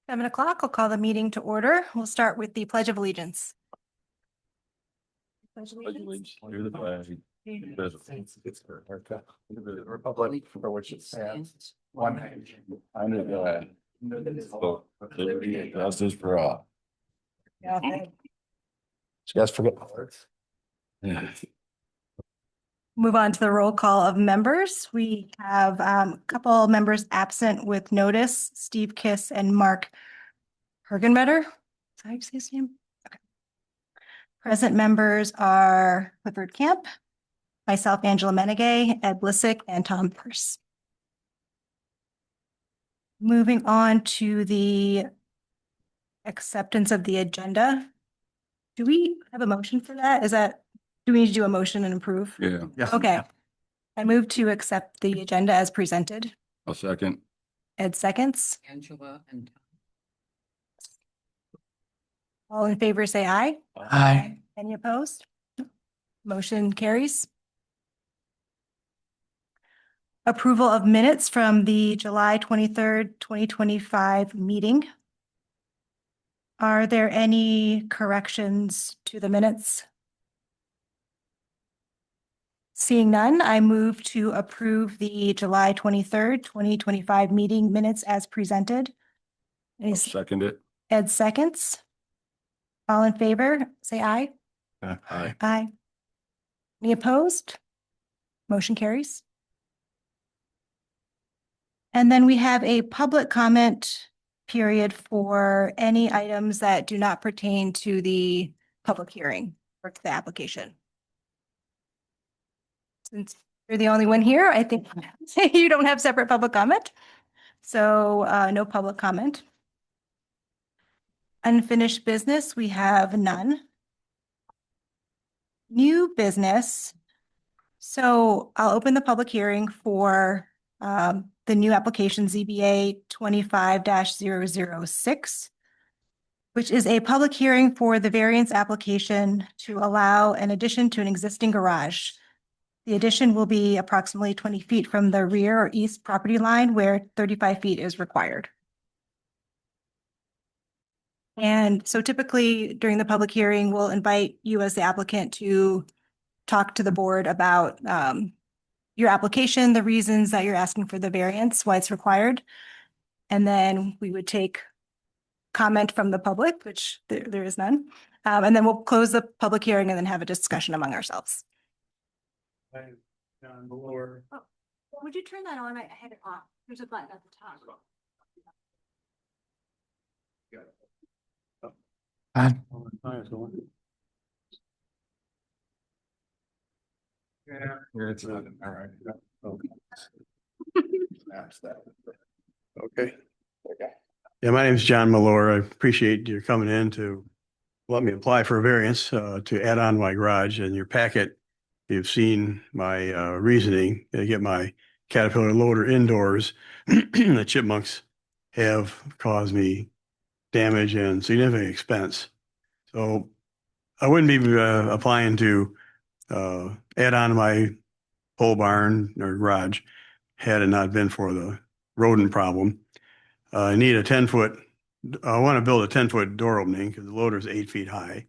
7 o'clock, I'll call the meeting to order. We'll start with the Pledge of Allegiance. Pledge of Allegiance. Under the flag. The Republic for which it stands, one nation, under God, indivisible, with liberty and justice for all. Yeah. You guys forget the words. Yeah. Move on to the roll call of members. We have a couple members absent with notice, Steve Kiss and Mark Hergenbetter. Is that how you say his name? Okay. Present members are Clifford Camp, myself, Angela Menegay, Ed Blissick, and Tom Purse. Moving on to the acceptance of the agenda. Do we have a motion for that? Do we need to do a motion and approve? Yeah, Okay. I move to accept the agenda as presented. I'll second. Ed seconds. Angela and All in favor, say aye. Aye. Any opposed? Motion carries. Approval of minutes from the July 23rd, 2025 meeting. Are there any corrections to the minutes? Seeing none, I move to approve the July 23rd, 2025 meeting minutes as presented. I'll second it. Ed seconds. All in favor, say aye. Aye. Aye. Any opposed? Motion carries. And then we have a public comment period for any items that do not pertain to the public hearing or to the application. Since you're the only one here, I think you don't have separate public comment. So no public comment. Unfinished business, we have none. New business. So I'll open the public hearing for the new application ZBA 25-006, which is a public hearing for the variance application to allow an addition to an existing garage. The addition will be approximately 20 feet from the rear or east property line where 35 feet is required. And so typically during the public hearing, we'll invite you as the applicant to talk to the board about your application, the reasons that you're asking for the variance, why it's required. And then we would take comment from the public, which there is none. And then we'll close the public hearing and then have a discussion among ourselves. John Malloy. Oh, would you turn that on? I had it off. There's a button at the top. Yeah. It's not, all right. Okay. Okay. Yeah, my name is John Malloy. I appreciate your coming in to let me apply for a variance to add on my garage. In your packet, you've seen my reasoning to get my Caterpillar loader indoors. The chipmunks have caused me damage and significant expense. So I wouldn't be applying to add on to my pole barn or garage had it not been for the rodent problem. I need a 10-foot, I want to build a 10-foot door opening because the loader is 8 feet high.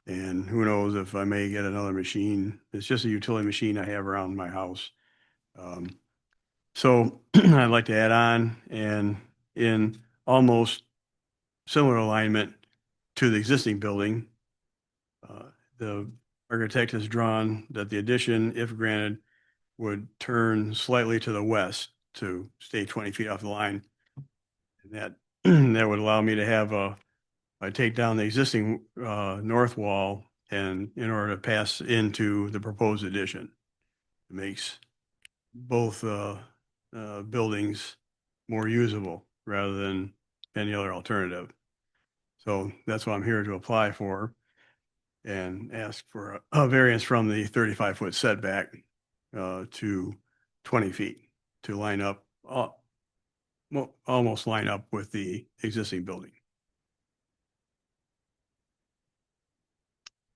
And who knows if I may get another machine. It's just a utility machine I have around my house. So I'd like to add on, and in almost similar alignment to the existing building, the architect has drawn that the addition, if granted, would turn slightly to the west to stay 20 feet off the line. And that would allow me to have I take down the existing north wall, and in order to pass into the proposed addition. It makes both buildings more usable rather than any other alternative. So that's what I'm here to apply for and ask for a variance from the 35-foot setback to 20 feet to line up, almost line up with the existing building.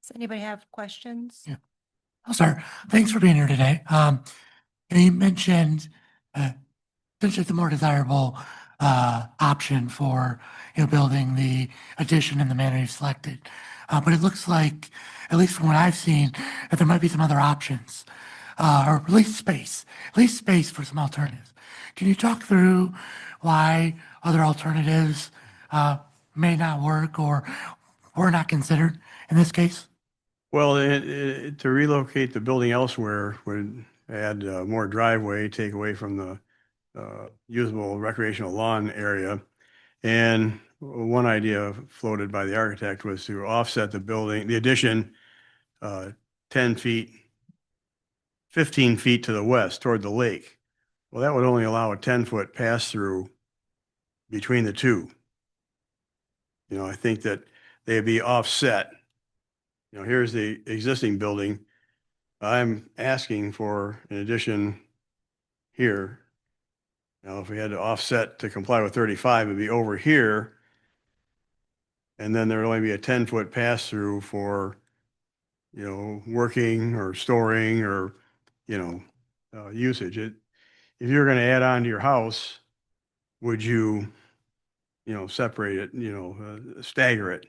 Does anybody have questions? Yeah. Oh, sir, thanks for being here today. You mentioned essentially the more desirable option for, building the addition in the manner you selected. But it looks like, at least from what I've seen, that there might be some other options, or at least space for some alternatives. Can you talk through why other alternatives, may not work or were not considered in this case? Well, to relocate the building elsewhere would add more driveway, take away from the usable recreational lawn area. And one idea floated by the architect was to offset the building, the addition, 10 feet, 15 feet to the west toward the lake. Well, that would only allow a 10-foot pass through between the two. I think that they'd be offset. Here's the existing building. I'm asking for an addition here. Now, if we had to offset to comply with 35, it'd be over here. And then there'd only be a 10-foot pass through for, working or storing or, usage. If you're going to add on to your house, would you, separate it, stagger it?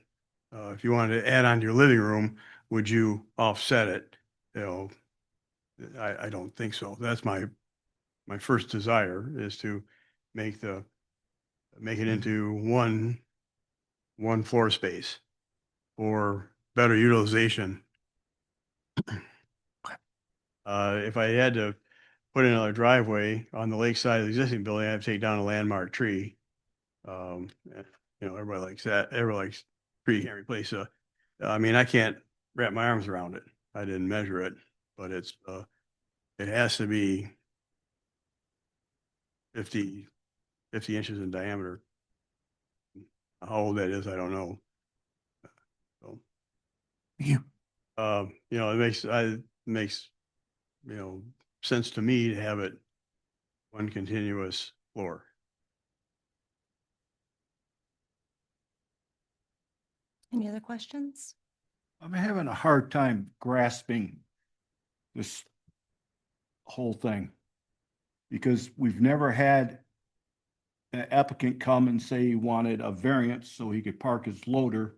If you wanted to add on to your living room, would you offset it? I don't think so. That's my first desire is to make it into one floor space for better utilization. If I had to put in another driveway on the lake side of the existing building, I have to take down a landmark tree. Everybody likes that. Everybody likes tree, can't replace I can't wrap my arms around it. I didn't measure it, but it has to be 50 inches in diameter. How old that is, I don't know. So, You, it makes sense to me to have it one continuous floor. Any other questions? I'm having a hard time grasping this whole thing because we've never had an applicant come and say he wanted a variance so he could park his loader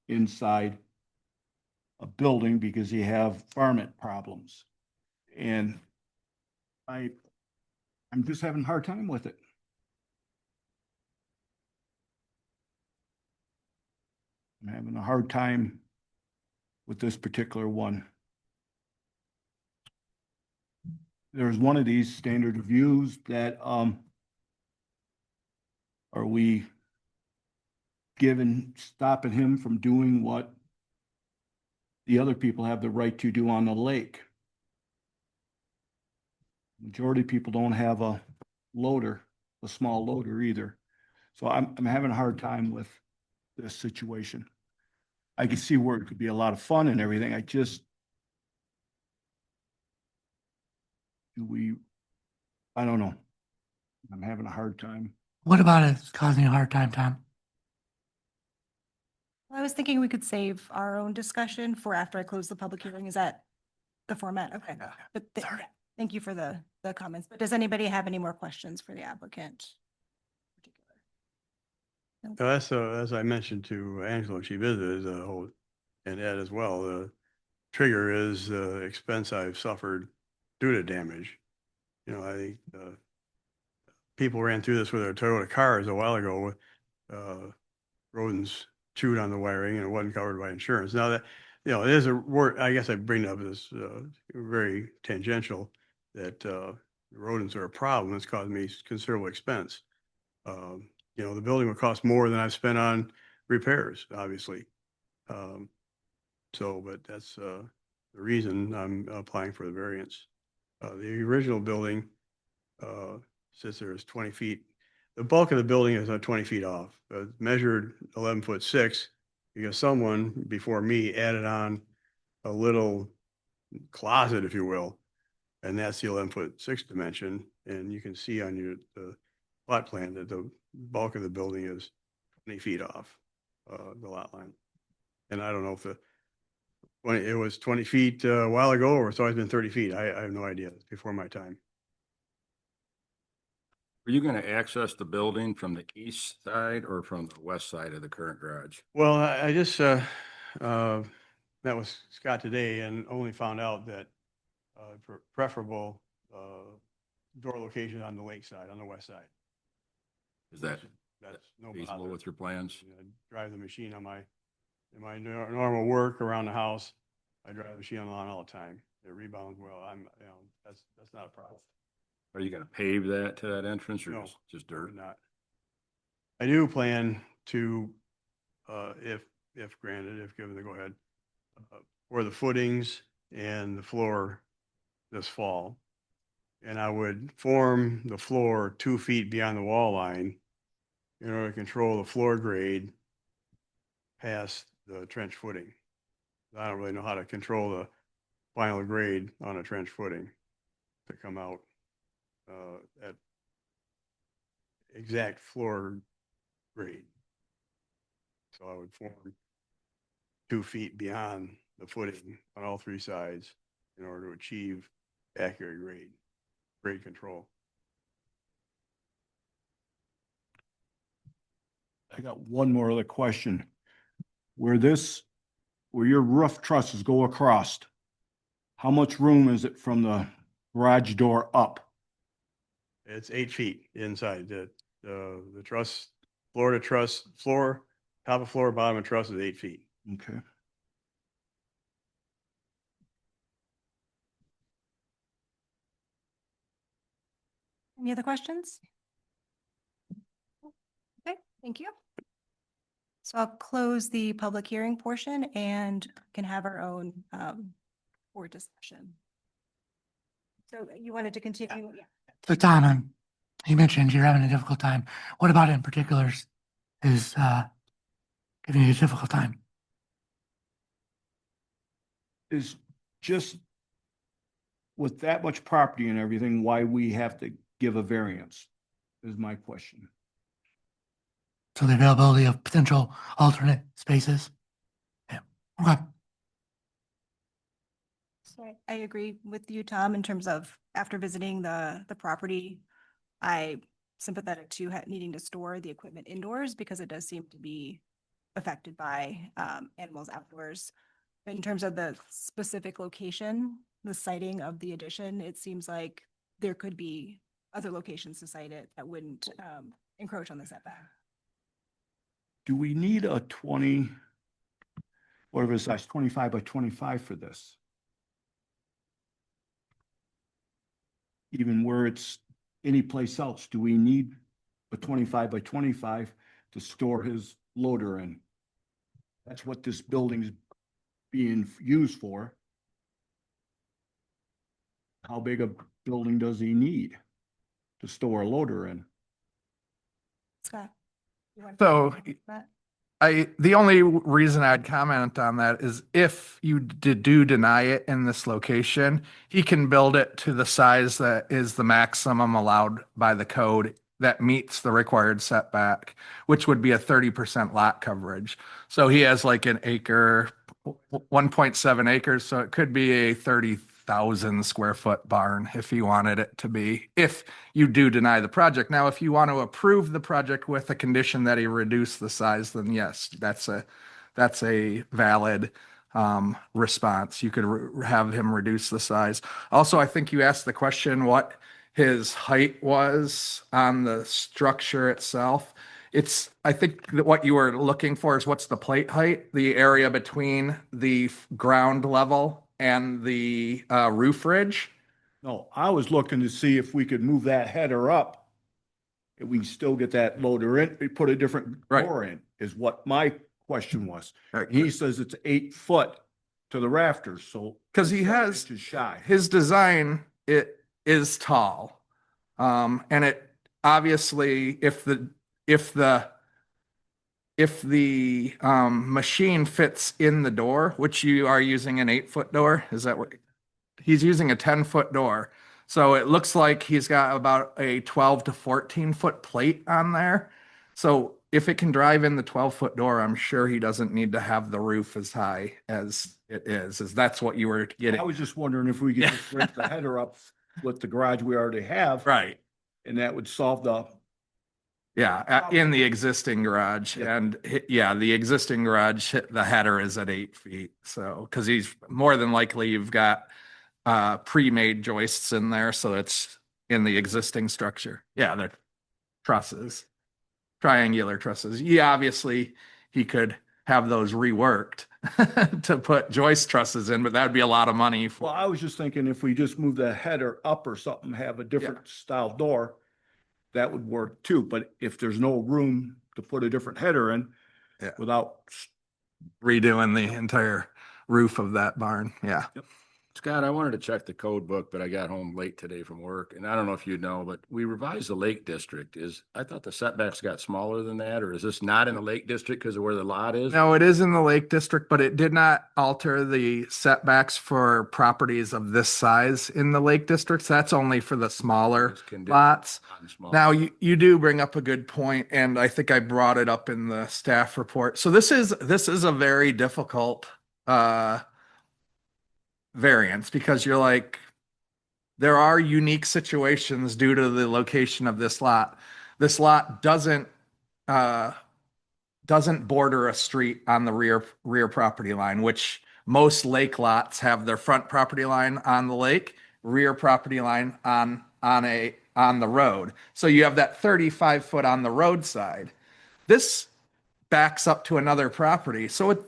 inside a building because he have varmint problems. And I'm just having a hard time with it. I'm having a hard time with this particular one. There's one of these standard reviews that, are we stopping him from doing what the other people have the right to do on the lake? Majority of people don't have a loader, a small loader either. So I'm having a hard time with this situation. I can see where it could be a lot of fun and everything. I don't know. I'm having a hard time. what about it is causing you a hard time, Tom? I was thinking we could save our own discussion for after I close the public hearing. Is that the format? Okay. But Sorry. thank you for the comments. But does anybody have any more questions for the applicant? That's as I mentioned to Angela when she visited, and Ed as well. The trigger is the expense I've suffered due to damage. I think people ran through this with their Toyota cars a while ago. Rodents chewed on the wiring and it wasn't covered by insurance. Now that it is a word. I guess I bring up as very tangential that rodents are a problem. It's caused me considerable expense. The building would cost more than I've spent on repairs, obviously. But that's the reason I'm applying for the variance. The original building says there is 20 feet. The bulk of the building is 20 feet off. Measured 11'6" because someone before me added on a little closet, if you will, and that's the 11'6" dimension. And you can see on the plot plan that the bulk of the building is 20 feet off the lot line. And I don't know if it was 20 feet a while ago or it's always been 30 feet. I have no idea. It's before my time. Are you gonna access the building from the east side or from the west side of the current garage? Well, I just, met with Scott today and only found out that, preferable, door location on the lake side, on the west side. Is that That's no feasible bother. with your plans? I drive the machine on in my normal work around the house. I drive the machine on the lawn all the time. It rebounds well. That's not a problem. Are you gonna pave that to that entrance or No. just Or dirt? not. I do plan to, if granted, if given the go ahead, for the footings and the floor this fall. And I would form the floor 2 feet beyond the wall line in order to control the floor grade past the trench footing. I don't really know how to control the final grade on a trench footing to come out at exact floor grade. So I would form 2 feet beyond the footing on all 3 sides in order to achieve accurate grade control. I got one more other question. Where your roof trusses go across, how much room is it from the garage door up? It's 8 feet inside. The truss, floor to truss, floor, top of floor, bottom of truss is 8 feet. Okay. Any other questions? Okay, thank you. So I'll close the public hearing portion and can have our own board discussion. So you wanted to continue? Yeah. So Tom, you mentioned you're having a difficult time. What about in particulars is giving you a difficult time? Is just with that much property and everything, why we have to give a variance is my question. So the availability of potential alternate spaces? Yeah, okay. So I agree with you, Tom, in terms of after visiting the property, I sympathetic to needing to store the equipment indoors because it does seem to be affected by animals outdoors. But in terms of the specific location, the siting of the addition, it seems like there could be other locations to site it that wouldn't encroach on the setback. Do we need a 20, whatever it says, 25 by 25 for this? Even where it's anyplace else, do we need a 25 by 25 to store his loader in? That's what this building's being used for. How big a building does he need to store a loader in? Scott? You want So- to comment on that? The only reason I'd comment on that is if you do deny it in this location, he can build it to the size that is the maximum allowed by the code that meets the required setback, which would be a 30% lot coverage. So he has like an acre, 1.7 acres, so it could be a 30,000 square foot barn if you wanted it to be, if you do deny the project. Now, if you want to approve the project with a condition that he reduce the size, then yes, that's a valid response. You could have him reduce the size. Also, I think you asked the question what his height was on the structure itself. I think that what you were looking for is what's the plate height, the area between the ground level and the roof ridge. No, I was looking to see if we could move that header up. And we can still get that loader in, we put a different Right. door in, is what my question was. Right. He says it's 8 foot to the rafters, so. 'Cause he has- Inches shy. His design, it is tall. And it obviously, if the machine fits in the door, which you are using an 8-foot door, is that what? He's using a 10-foot door. So it looks like he's got about a 12 to 14-foot plate on there. So if it can drive in the 12-foot door, I'm sure he doesn't need to have the roof as high as it is that's what you were getting. I was just wondering if we could just raise the header up with the garage we already have. Right. And that would solve the, Yeah, in the existing garage Yeah. and yeah, the existing garage, the header is at 8 feet. So, cause he's more than likely you've got pre-made joists in there. So it's in the existing structure. Yeah, they're trusses, triangular trusses. Yeah, obviously he could have those reworked to put joist trusses in, but that'd be a lot of money well, for, I was just thinking if we just move the header up or something, have a different style door, that would work too. But if there's no room to put a different header in Yeah. without, redoing the entire roof of that barn. Yeah. Scott, I wanted to check the code book, but I got home late today from work, and I don't know if you know, but we revised the Lake District. I thought the setbacks got smaller than that, or is this not in the Lake District because of where the lot is? No, it is in the Lake District, but it did not alter the setbacks for properties of this size in the Lake District. So that's only for the smaller It's conditional lots. on small. Now, you do bring up a good point, and I think I brought it up in the staff report. So this is a very difficult variance because you're like, there are unique situations due to the location of this lot. This lot doesn't border a street on the rear property line, which most lake lots have their front property line on the lake, rear property line on the road. So you have that 35 foot on the roadside. This backs up to another property. So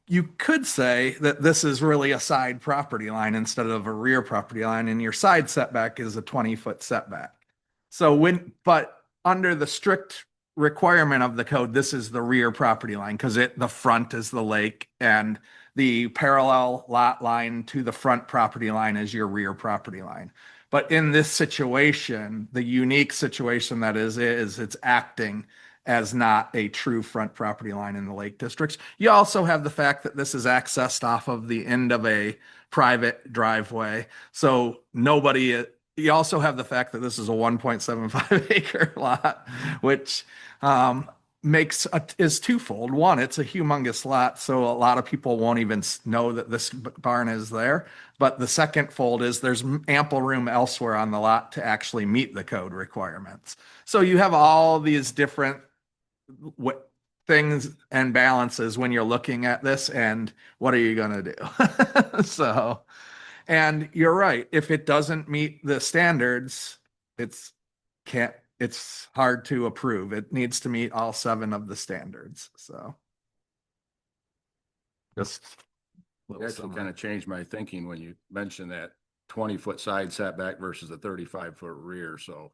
you could say that this is really a side property line instead of a rear property line, and your side setback is a 20-foot setback. So but under the strict requirement of the code, this is the rear property line because the front is the lake and the parallel lot line to the front property line is your rear property line. But in this situation, the unique situation that is it's acting as not a true front property line in the Lake Districts. You also have the fact that this is accessed off of the end of a private driveway. So you also have the fact that this is a 1.75 acre lot, which is twofold. One, it's a humongous lot, so a lot of people won't even know that this barn is there. But the second fold is there's ample room elsewhere on the lot to actually meet the code requirements. So you have all these different things and balances when you're looking at this, and what are you going to do? So, and you're right. If it doesn't meet the standards, it's hard to approve. It needs to meet all 7 of the standards. So just Actually kind of changed my thinking when you mentioned that 20-foot side setback versus a 35-foot rear. So,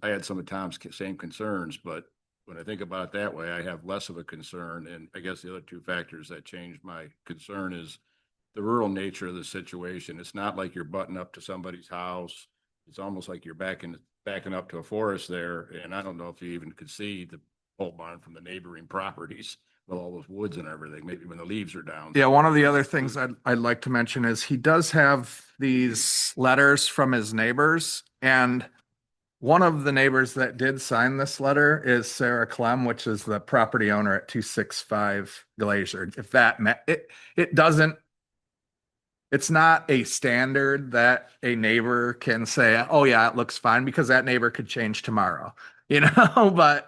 I had some of Tom's same concerns, but when I think about it that way, I have less of a concern. And I guess the other 2 factors that changed my concern is the rural nature of the situation. It's not like you're butting up to somebody's house. It's almost like you're backing up to a forest there. And I don't know if you even could see the pole barn from the neighboring properties with all those woods and everything, maybe when the leaves are down. Yeah, one of the other things I'd like to mention is he does have these letters from his neighbors, and one of the neighbors that did sign this letter is Sarah Clem, which is the property owner at 265 Glacier. If that it's not a standard that a neighbor can say, oh yeah, it looks fine, because that neighbor could change tomorrow, but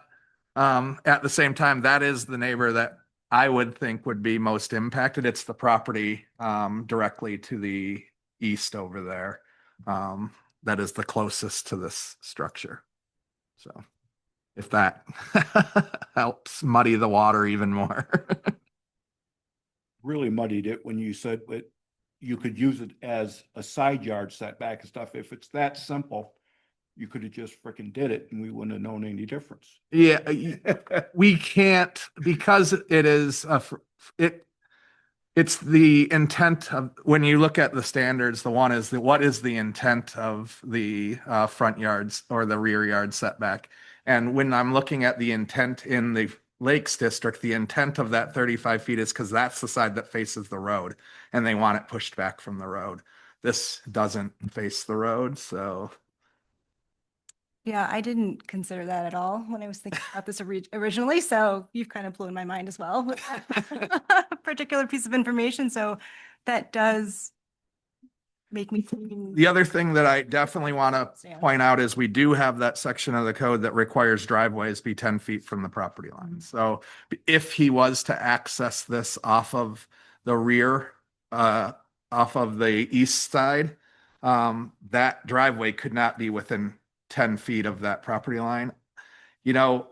at the same time, that is the neighbor that I would think would be most impacted. It's the property directly to the east over there that is the closest to this structure. So if that helps muddy the water even more. really muddied it when you said that you could use it as a side yard setback and stuff. If it's that simple, you could have just freaking did it and we wouldn't have known any difference. Yeah, we can't, because it is it's the intent of, when you look at the standards, the one is what is the intent of the front yards or the rear yard setback. And when I'm looking at the intent in the Lakes District, the intent of that 35 feet is because that's the side that faces the road and they want it pushed back from the road. This doesn't face the road, so. Yeah, I didn't consider that at all when I was thinking about this originally, so you've kind of blown my mind as well with that particular piece of information. So that does make me think. The other thing that I definitely want to Yeah. point out is we do have that section of the code that requires driveways be 10 feet from the property line. So if he was to access this off of the rear, off of the east side, that driveway could not be within 10 feet of that property line. You know,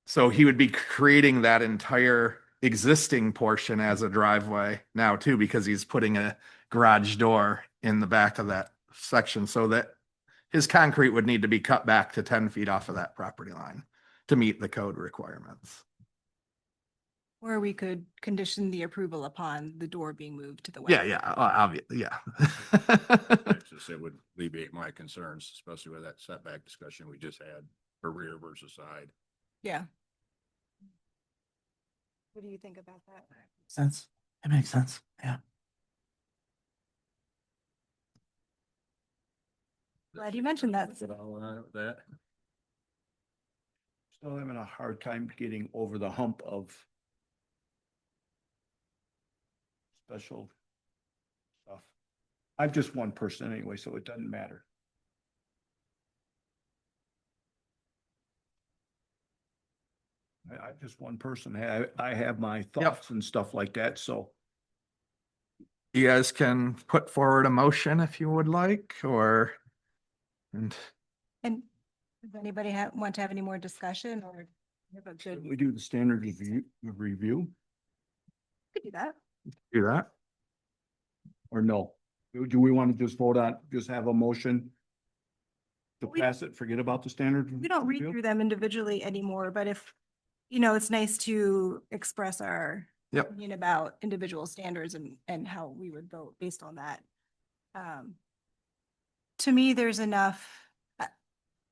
so he would be creating that entire existing portion as a driveway now too, because he's putting a garage door in the back of that section, so that his concrete would need to be cut back to 10 feet off of that property line to meet the code requirements. Or we could condition the approval upon the door being moved to the west. Yeah, obviously, yeah. It would alleviate my concerns, especially with that setback discussion we just had for rear versus side. Yeah. What do you think about that? Sense. It makes sense. Yeah. Glad you mentioned that. Is it all right with that? Still having a hard time getting over the hump of special stuff. I'm just one person anyway, so it doesn't matter. I'm just one person. I have my thoughts and stuff like that, so. You guys can put forward a motion if you would like, or, and And does anybody want to have any more discussion or have a good, We do the standard review could do that. do that. or no? Do we want to just vote on, just have a motion to We- pass it, forget about the standard? We don't read review? through them individually anymore, but if, it's nice to express our Yep. opinion about individual standards and how we would vote based on that. To me, there's enough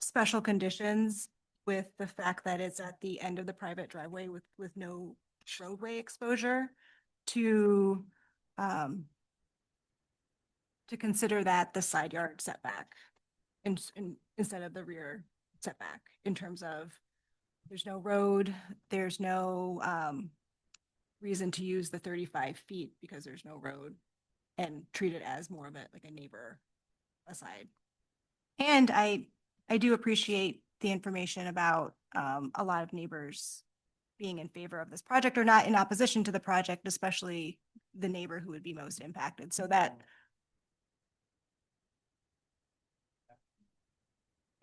special conditions with the fact that it's at the end of the private driveway with no roadway exposure to consider that the side yard setback instead of the rear setback, in terms of there's no road, there's no reason to use the 35 feet because there's no road, and treat it as more of like a neighbor aside. And I do appreciate the information about a lot of neighbors being in favor of this project or not in opposition to the project, especially the neighbor who would be most impacted. So that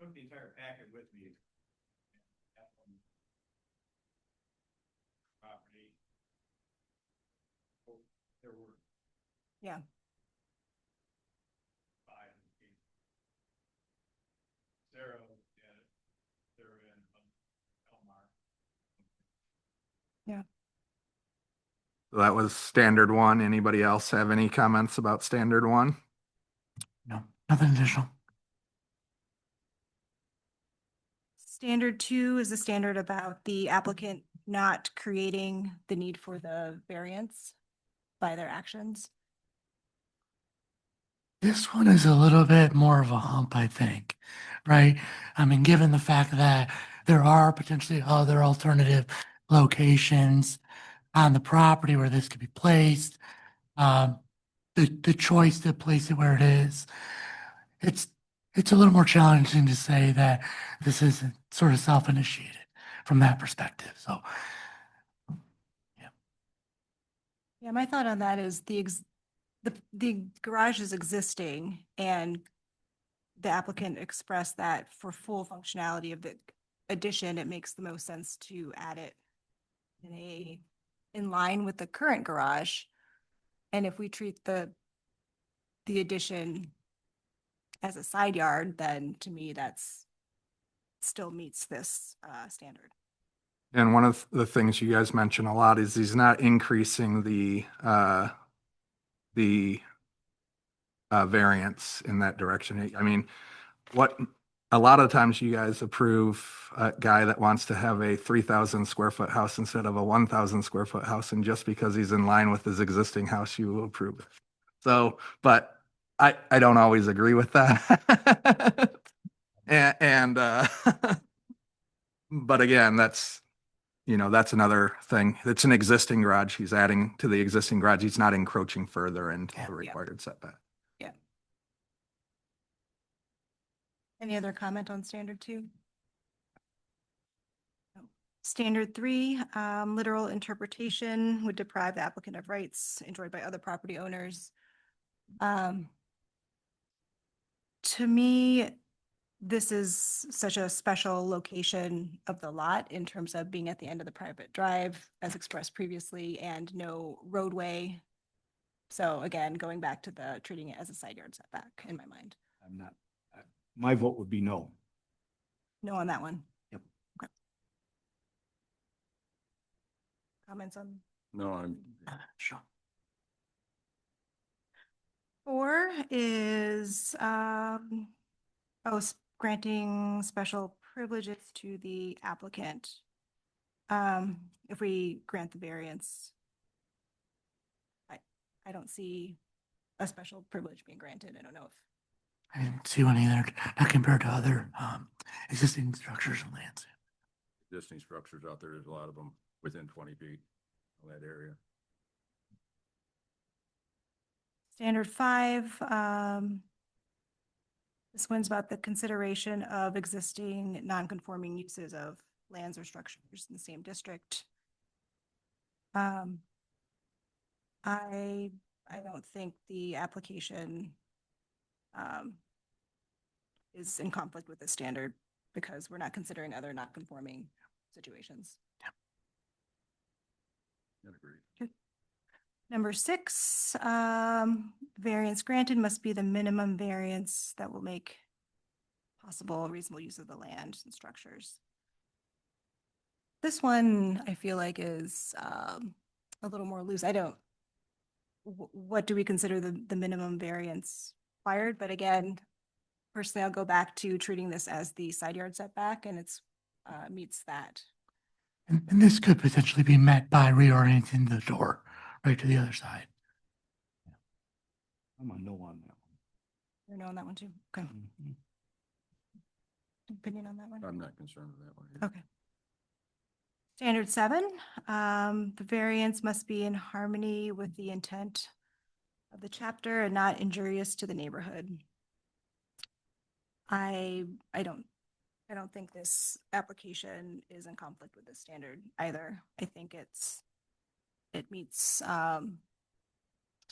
Took the entire packet with me. Property. There were yeah. 5 feet. Sarah, yeah, they're in Elmar. So that was standard one. Anybody else have any comments about standard one? No, nothing additional. Standard 2 is the standard about the applicant not creating the need for the variance by their actions. This one is a little bit more of a hump, I think, right? I mean, given the fact that there are potentially other alternative locations on the property where this could be placed, the choice to place it where it is, it's a little more challenging to say that this isn't sort of self-initiated from that perspective. So, Yeah, my thought on that is the garage is existing and the applicant expressed that for full functionality of the addition, it makes the most sense to add it in line with the current garage. And if we treat the addition as a side yard, then to me, that's still meets this standard. And one of the things you guys mention a lot is he's not increasing the variance in that direction. I mean, a lot of times you guys approve a guy that wants to have a 3,000 square foot house instead of a 1,000 square foot house. And just because he's in line with his existing house, you will approve it. So, but I don't always agree with that. But again, that's, that's another thing. It's an existing garage. He's adding to the existing garage. He's not encroaching further into the required setback. Any other comment on standard 2? No. Standard 3, literal interpretation would deprive the applicant of rights enjoyed by other property owners. To me, this is such a special location of the lot in terms of being at the end of the private drive as expressed previously and no roadway. So again, going back to the treating it as a side yard setback in my mind. I'm not, my vote would be no. No on that one. Yep. Okay. Comments on No, I'm, Sure. 4 is, granting special privileges to the applicant. If we grant the variance, I don't see a special privilege being granted. I don't know if, I didn't see one either, not compared to other existing structures and lands. existing structures out there, there's a lot of them within 20 feet of that area. standard 5, this one's about the consideration of existing non-conforming uses of lands or structures in the same district. I don't think the application is in conflict with the standard because we're not considering other non-conforming situations. I'd agree. Number 6, variance granted must be the minimum variance that will make possible reasonable use of the land and structures. This one I feel like is a little more loose. I don't, what do we consider the minimum variance required? But again, personally, I'll go back to treating this as the side yard setback and it's meets that. And this could potentially be met by reorienting the door right to the other side. I'm a no on that You're no on that one too? Okay. one. Opinion on that one? I'm not concerned with that one. either. Okay. Standard 7, the variance must be in harmony with the intent of the chapter and not injurious to the neighborhood. I don't think this application is in conflict with the standard either. I think it meets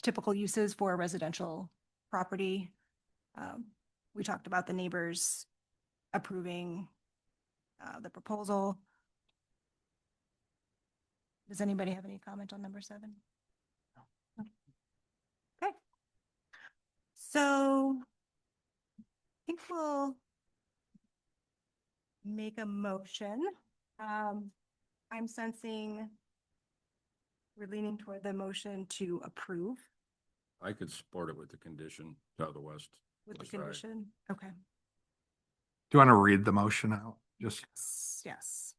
typical uses for a residential property. We talked about the neighbors approving the proposal. Does anybody have any comment on number 7? No. Okay. So I think we'll make a motion. I'm sensing we're leaning toward the motion to approve I could support it with the condition to the west. with the West side. condition. Okay. Do you want to read the motion out? Just Yes.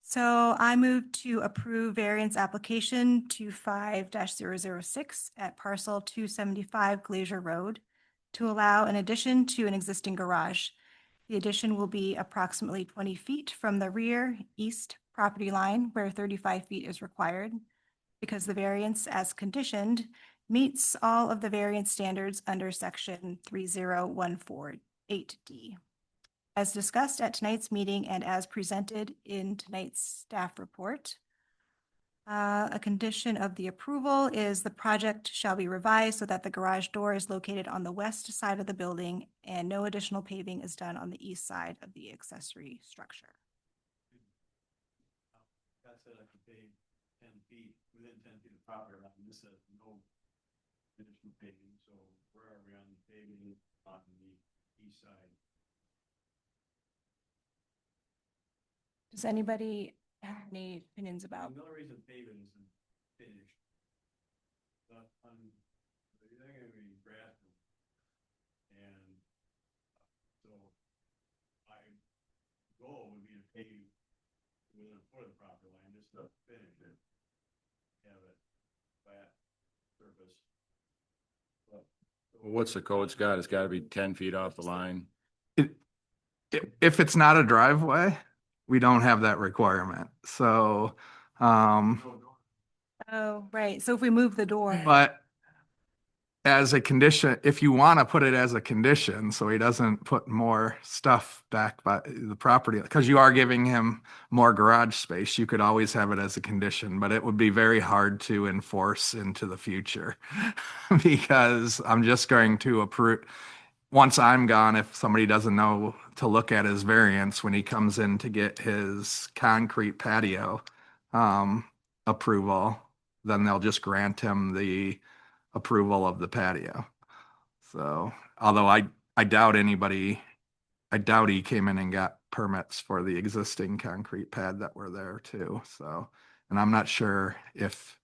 So I move to approve variance application 25-006 at parcel 275 Glacier Road to allow an addition to an existing garage. The addition will be approximately 20 feet from the rear east property line where 35 feet is required because the variance as conditioned meets all of the variance standards under section 30148D. As discussed at tonight's meeting and as presented in tonight's staff report, a condition of the approval is the project shall be revised so that the garage door is located on the west side of the building and no additional paving is done on the east side of the accessory structure. That said, I could pay 10 feet, within 10 feet of property line, this says no additional paving, so where are we on the paving on the east side? Does anybody have any opinions about? The only reason paving isn't finished, but on, they're gonna be grass. And so my goal would be to pave within a foot of the property line, just to finish it. Have it flat surface. But- What's the code, Scott? It's got to be 10 feet off the line. if it's not a driveway, We don't have that requirement. So, Oh, right. So if we move the door. but as a condition, if you want to put it as a condition, so he doesn't put more stuff back by the property, because you are giving him more garage space, you could always have it as a condition, but it would be very hard to enforce into the future because I'm just going to approve. Once I'm gone, if somebody doesn't know to look at his variance when he comes in to get his concrete patio approval, then they'll just grant him the approval of the patio. So, although I doubt he came in and got permits for the existing concrete pad that were there too. So, and I'm not sure if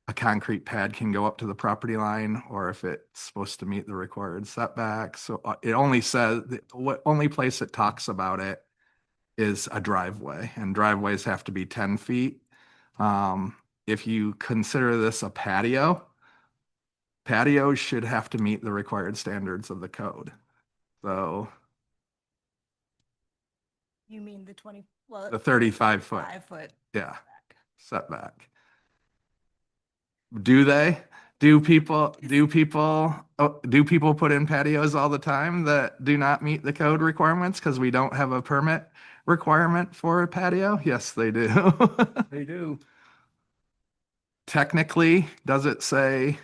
a concrete pad can go up to the property line or if it's supposed to meet the required setback. So it only says, what only place it talks about it is a driveway, and driveways have to be 10 feet. If you consider this a patio, patios should have to meet the required standards of the code. So You mean the 20, well. the 35 foot, 5 foot. yeah, setback. Do they? Do people put in patios all the time that do not meet the code requirements because we don't have a permit requirement for a patio? Yes, they do. They do. Technically, does it say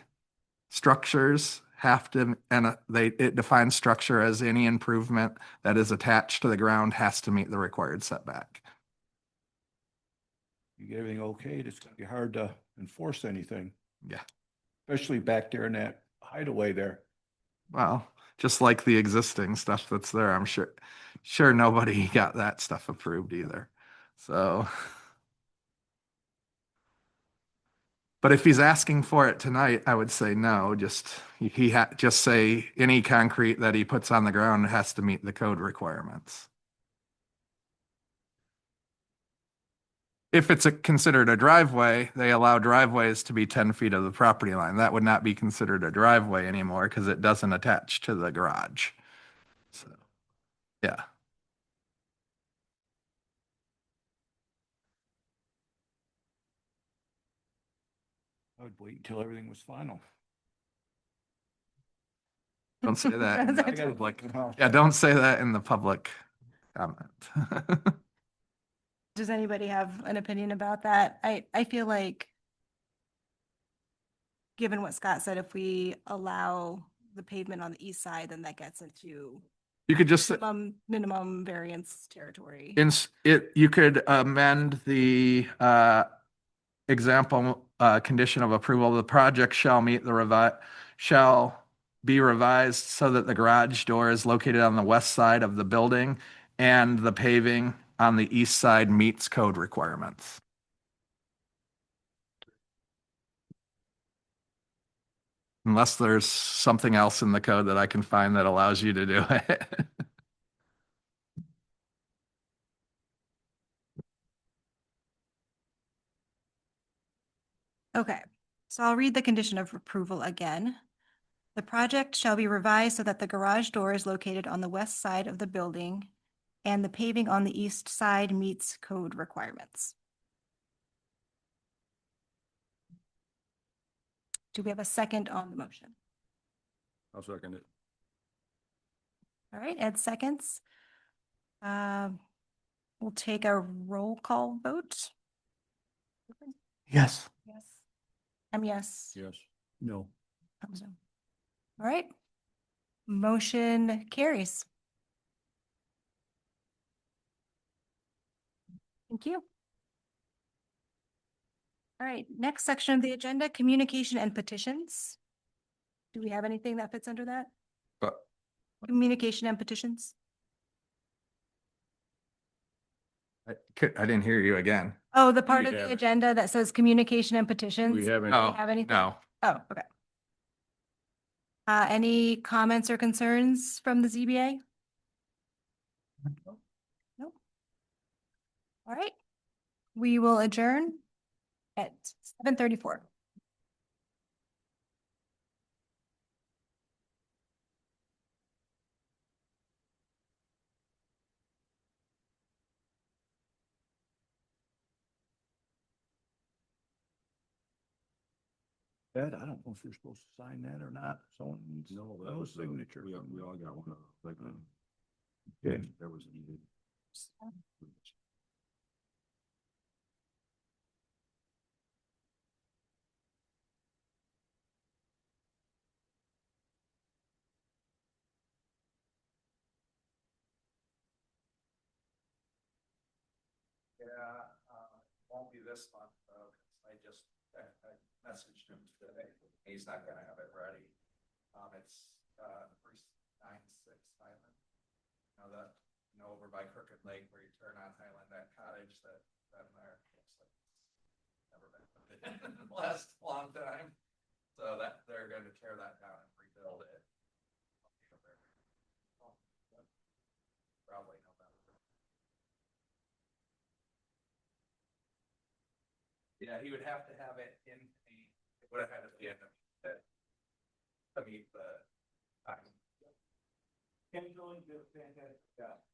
structures have to, and it defines structure as any improvement that is attached to the ground has to meet the required setback. You get everything okay, it's gonna be hard to enforce anything, Yeah. especially back there in that hideaway there. Well, just like the existing stuff that's there, I'm sure nobody got that stuff approved either. So, but if he's asking for it tonight, I would say no, just just say any concrete that he puts on the ground has to meet the code requirements. If it's considered a driveway, they allow driveways to be 10 feet of the property line. That would not be considered a driveway anymore because it doesn't attach to the garage. So, yeah. I would wait until everything was final. Don't say that in the I gotta- public. Yeah, don't say that in the public comment. Does anybody have an opinion about that? I feel like, given what Scott said, if we allow the pavement on the east side, then that gets into You could just minimum variance territory. you could amend the example condition of approval. The project shall meet the shall be revised so that the garage door is located on the west side of the building and the paving on the east side meets code requirements. Unless there's something else in the code that I can find that allows you to do it. Okay, so I'll read the condition of approval again. The project shall be revised so that the garage door is located on the west side of the building and the paving on the east side meets code requirements. Do we have a second on the motion? I'll second it. All right, Ed seconds. We'll take a roll call vote. Yes. Yes. Yes. Yes. No. Thumbs down. All right. Motion carries. Thank you. All right, next section of the agenda, communication and petitions. Do we have anything that fits under that? Communication and petitions? I didn't hear you again. Oh, the part We of the haven't. agenda that says communication and petitions? We haven't. Do we have anything? No. Oh, okay. Any comments or concerns from the ZBA? Nope. All right. We will adjourn at 7:34. Ed, I don't know if you're supposed to sign that or not. Someone needs no signature. We all got one, like, Okay. that was needed. Yeah, won't be this month though, 'cause I messaged him today. He's not gonna have it ready. It's, 396 Highland. Over by Crooked Lake where you turn on Highland, that cottage that there, looks like it's never been put in the last long time. So that, they're gonna tear that down and rebuild it. Probably November. Yeah, he would have to have it in it would have had to be in to meet the time. Ken's going to do a fantastic job.